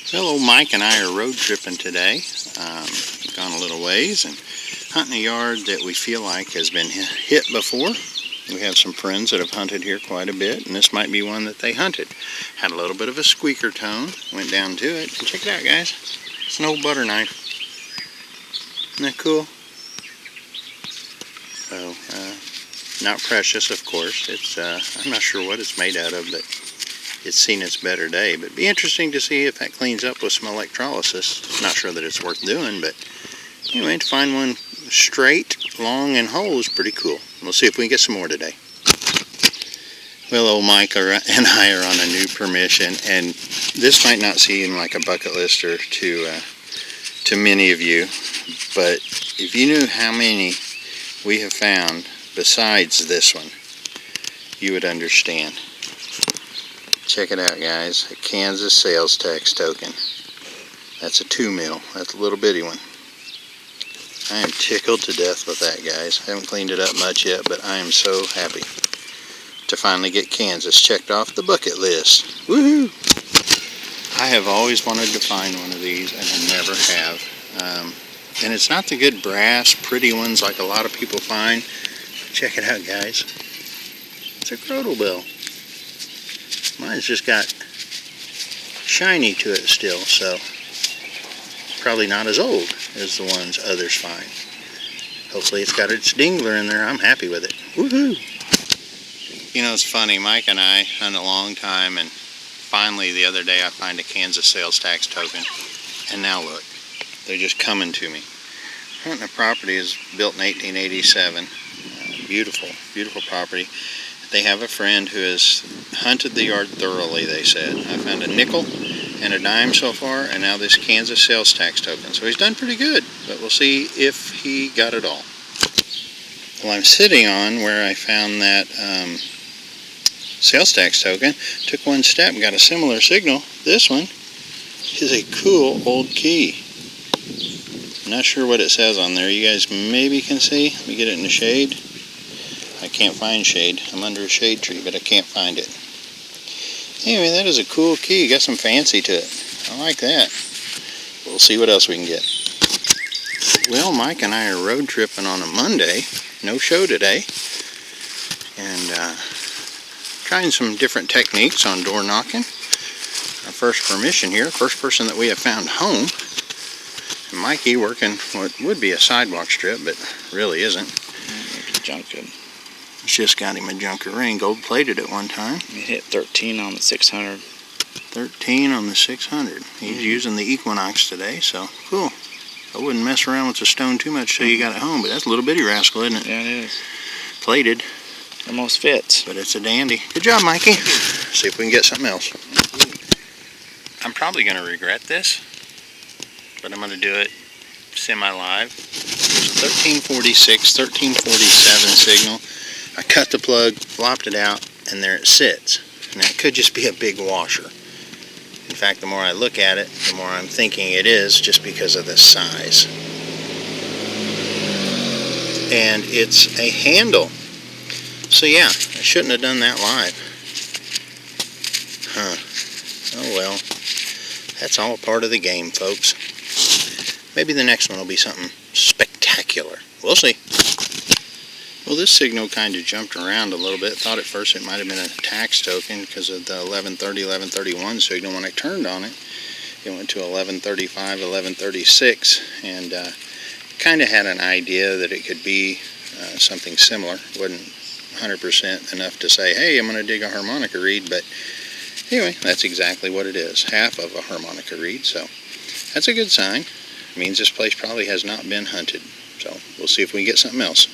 Hello, Mike and I are road tripping today. Gone a little ways and hunting a yard that we feel like has been hit before. We have some friends that have hunted here quite a bit, and this might be one that they hunted. Had a little bit of a squeaker tone, went down to it, and check it out, guys. It's an old butter knife. Isn't that cool? So, not precious, of course. It's I'm not sure what it's made out of, but it's seen its better day. But it'd be interesting to see if that cleans up with some electrolysis. Not sure that it's worth doing, but anyway, to find one straight, long, and whole is pretty cool. We'll see if we can get some more today. Well, old Mike and I are on a new permission, and this might not seem like a bucket lister to many of you, but if you knew how many we have found besides this one, you would understand. Check it out, guys. A Kansas sales tax token. That's a 2 mil. That's a little bitty one. I am tickled to death with that, guys. I haven't cleaned it up much yet, but I am so happy to finally get Kansas checked off the bucket list. Woohoo! I have always wanted to find one of these, and I never have. And it's not the good brass, pretty ones like a lot of people find. Check it out, guys. It's a Grottle bill. Mine's just got shiny to it still, so it's probably not as old as the ones others find. Hopefully it's got its dingler in there. I'm happy with it. Woohoo! You know, it's funny, Mike and I hunt a long time, and finally the other day I find a Kansas sales tax token, and now look, they're just coming to me. Hunting a property is built in 1887. Beautiful, beautiful property. They have a friend who has hunted the yard thoroughly, they said. I found a nickel and a dime so far, and now this Kansas sales tax token. So he's done pretty good, but we'll see if he got it all. Well, I'm sitting on where I found that sales tax token. Took one step and got a similar signal. This one is a cool old key. I'm not sure what it says on there. You guys maybe can see. Let me get it in the shade. I can't find shade. I'm under a shade tree, but I can't find it. Anyway, that is a cool key. Got some fancy to it. I like that. We'll see what else we can get. Well, Mike and I are road tripping on a Monday. No show today. And trying some different techniques on door knocking. Our first permission here. First person that we have found home. And Mikey working what would be a sidewalk strip, but really isn't. Junker. Just got him a junker ring, gold plated at one time. He hit 13 on the 600. 13 on the 600. He's using the Equinox today, so cool. I wouldn't mess around with the stone too much till you got it home, but that's a little bitty rascal, isn't it? Yeah, it is. Plated. Almost fits. But it's a dandy. Good job, Mikey. See if we can get something else. I'm probably going to regret this, but I'm going to do it semi-live. There's a 1346, 1347 signal. I cut the plug, flopped it out, and there it sits. Now it could just be a big washer. In fact, the more I look at it, the more I'm thinking it is, just because of the size. And it's a handle. So yeah, I shouldn't have done that live. Oh well. That's all part of the game, folks. Maybe the next one will be something spectacular. We'll see. Well, this signal kind of jumped around a little bit. Thought at first it might have been a tax token because of the 1130, 1131 signal. When I turned on it, it went to 1135, 1136, and kind of had an idea that it could be something similar. It wasn't 100% enough to say, hey, I'm going to dig a harmonica reed, but anyway, that's exactly what it is. Half of a harmonica reed, so that's a good sign. It means this place probably has not been hunted. So we'll see if we can get something else.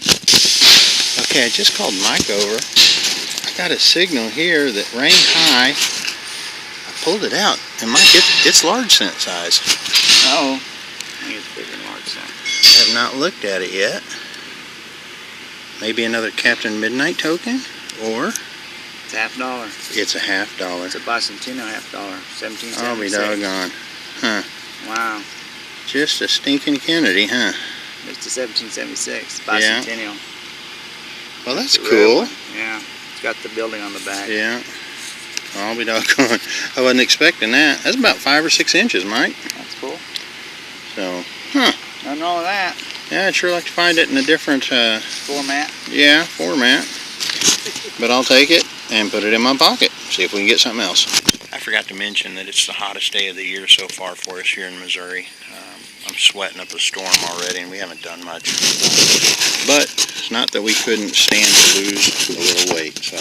Okay, I just called Mike over. I got a signal here that rang high. I pulled it out, and Mike, it's large cent size. Oh, I think it's bigger than large cent. I have not looked at it yet. Maybe another Captain Midnight token, or it's $50. It's a $50. It's a bicentennial $50. 1776. I'll be doggone. Huh. Wow. Just a stinking Kennedy, huh? It's a 1776 bicentennial. Yeah. Well, that's cool. Yeah. It's got the building on the back. Yeah. I'll be doggone. I wasn't expecting that. That's about 5 or 6 inches, Mike. That's cool. So, Nothing wrong with that. yeah, I'd sure like to find it in a different Format. yeah, format. But I'll take it and put it in my pocket. See if we can get something else. I forgot to mention that it's the hottest day of the year so far for us here in Missouri. I'm sweating up a storm already, and we haven't done much. But it's not that we couldn't stand to lose a little weight. So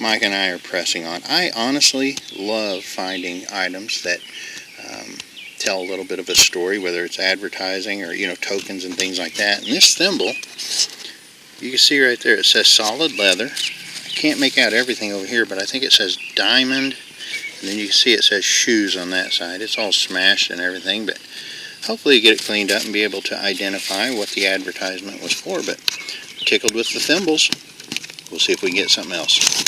Mike and I are pressing on. I honestly love finding items that tell a little bit of a story, whether it's advertising or, tokens and things like that. And this thimble, you can see right there, it says solid leather. I can't make out everything over here, but I think it says diamond. And then you can see it says shoes on that side. It's all smashed and everything, but hopefully you get it cleaned up and be able to identify what the advertisement was for. But tickled with the thimbles. We'll see if we can get something else.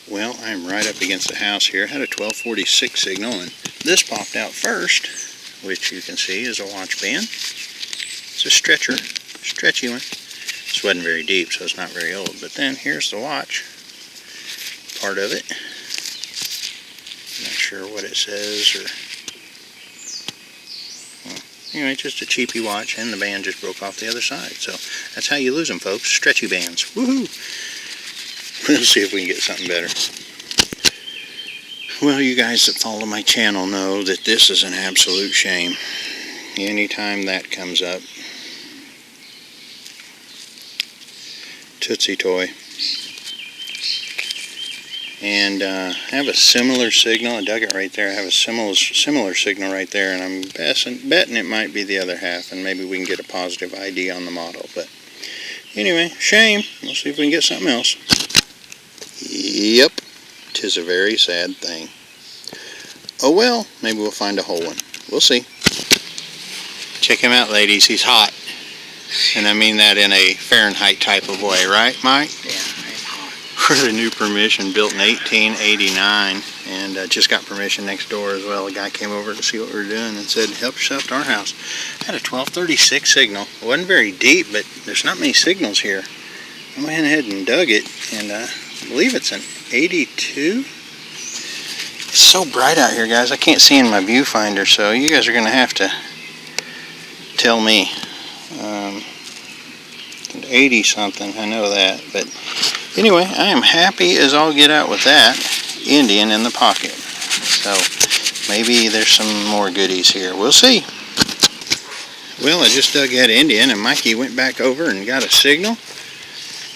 Well, I'm right up against the house here. I had a 1246 signal, and this popped out first, which you can see is a watch band. It's a stretchy one. This wasn't very deep, so it's not very old. But then here's the watch, part of it. Not sure what it says, or anyway, just a cheapy watch, and the band just broke off the other side. So that's how you lose them, folks. Stretchy bands. Woohoo! We'll see if we can get something better. Well, you guys that follow my channel know that this is an absolute shame. Anytime that comes up. Tootsie Toy. And I have a similar signal. I dug it right there. I have a similar signal right there, and I'm betting it might be the other half, and maybe we can get a positive ID on the model. But anyway, shame. We'll see if we can get something else. Yep, 'tis a very sad thing. Oh well, maybe we'll find a whole one. We'll see. Check him out, ladies. He's hot. And I mean that in a Fahrenheit type of way, right, Mike? Yeah, it's hot. For the new permission, built in 1889, and just got permission next door as well. A guy came over to see what we were doing and said, help yourself to our house. I had a 1236 signal. It wasn't very deep, but there's not many signals here. I went ahead and dug it, and I believe it's an 82. It's so bright out here, guys. I can't see in my viewfinder, so you guys are going to have to tell me. 80 something, I know that, but anyway, I am happy as all get out with that Indian in the pocket. So maybe there's some more goodies here. We'll see. Well, I just dug that Indian, and Mikey went back over and got a signal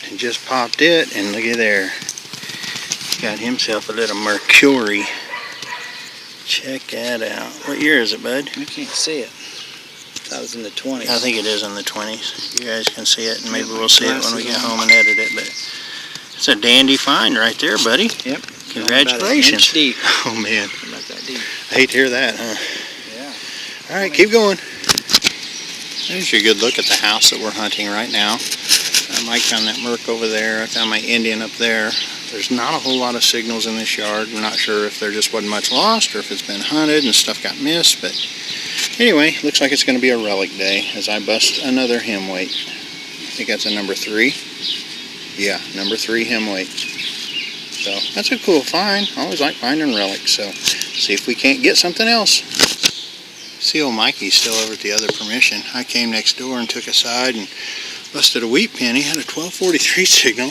and just popped it, and look at there. Got himself a little Mercury. Check that out. What year is it, bud? I can't see it. That was in the 20s. I think it is in the 20s. You guys can see it, and maybe we'll see it when we get home and edit it. But it's a dandy find right there, buddy. Yep. Congratulations. About an inch deep. Oh man. About that deep. I hate to hear that, huh? Yeah. All right, keep going. There's your good look at the house that we're hunting right now. Mike found that Merc over there. I found my Indian up there. There's not a whole lot of signals in this yard. I'm not sure if there just wasn't much lost or if it's been hunted and stuff got missed, but anyway, looks like it's going to be a relic day as I bust another hem weight. I think that's a number 3. Yeah, number 3 hem weight. So that's a cool find. I always like finding relics, so see if we can't get something else. See, old Mikey's still over at the other permission. I came next door and took a side and busted a wheat penny. Had a 1243 signal,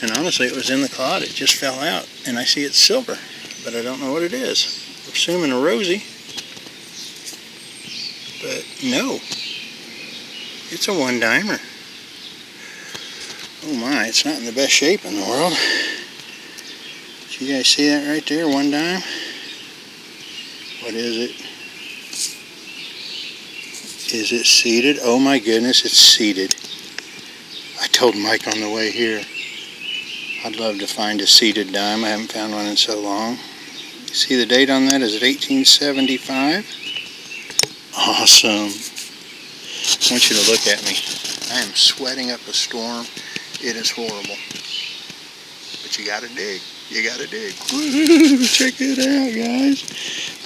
and honestly it was in the cloud. It just fell out, and I see it's silver, but I don't know what it is. I'm assuming a rosy. But no, it's a 1-dimer. Oh my, it's not in the best shape in the world. Did you guys see that right there, 1 dime? What is it? Is it seated? Oh my goodness, it's seated. I told Mike on the way here, I'd love to find a seated dime. I haven't found one in so long. You see the date on that? Is it 1875? Awesome. I want you to look at me. I am sweating up a storm. It is horrible. But you gotta dig. You gotta dig. Woo-hoo, check it out, guys.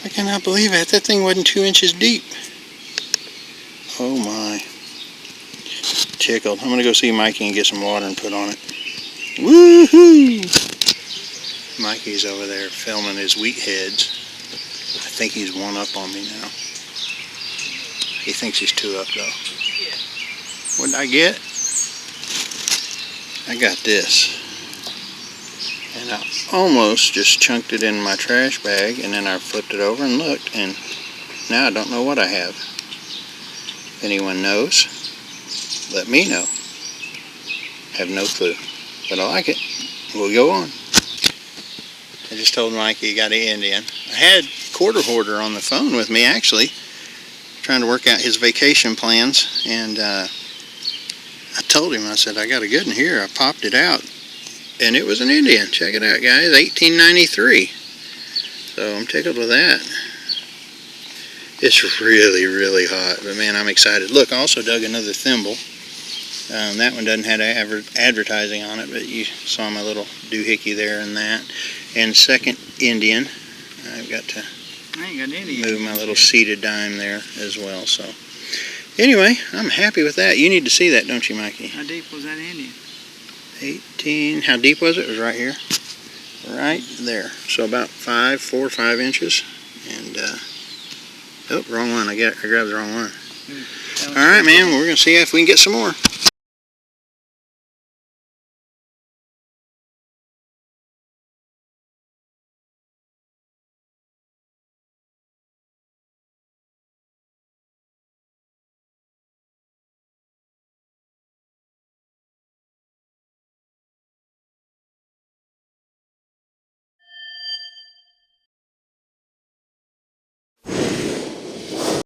I cannot believe it. That thing wasn't 2 inches deep. Oh my. Tickled. I'm gonna go see Mikey and get some water and put on it. Woohoo! Mikey's over there filming his wheat heads. I think he's one up on me now. He thinks he's two up though. What did I get? I got this. And I almost just chunked it in my trash bag, and then I flipped it over and looked, and now I don't know what I have. If anyone knows, let me know. I have no clue, but I like it. We'll go on. I just told Mikey he got an Indian. I had Quarter Hoarder on the phone with me actually, trying to work out his vacation plans, and I told him, I said, I got a good one here. I popped it out, and it was an Indian. Check it out, guys, 1893. So I'm tickled with that. It's really, really hot, but man, I'm excited. Look, I also dug another thimble. That one doesn't have advertising on it, but you saw my little doohickey there and that. And second Indian, I've got to move my little seated dime there as well. So anyway, I'm happy with that. You need to see that, don't you, Mikey? How deep was that Indian? 18. How deep was it? It was right here. Right there. So about 4 or 5 inches. And, oh, wrong one. I grabbed the wrong one. All right, man. We're going to see if we can get some more.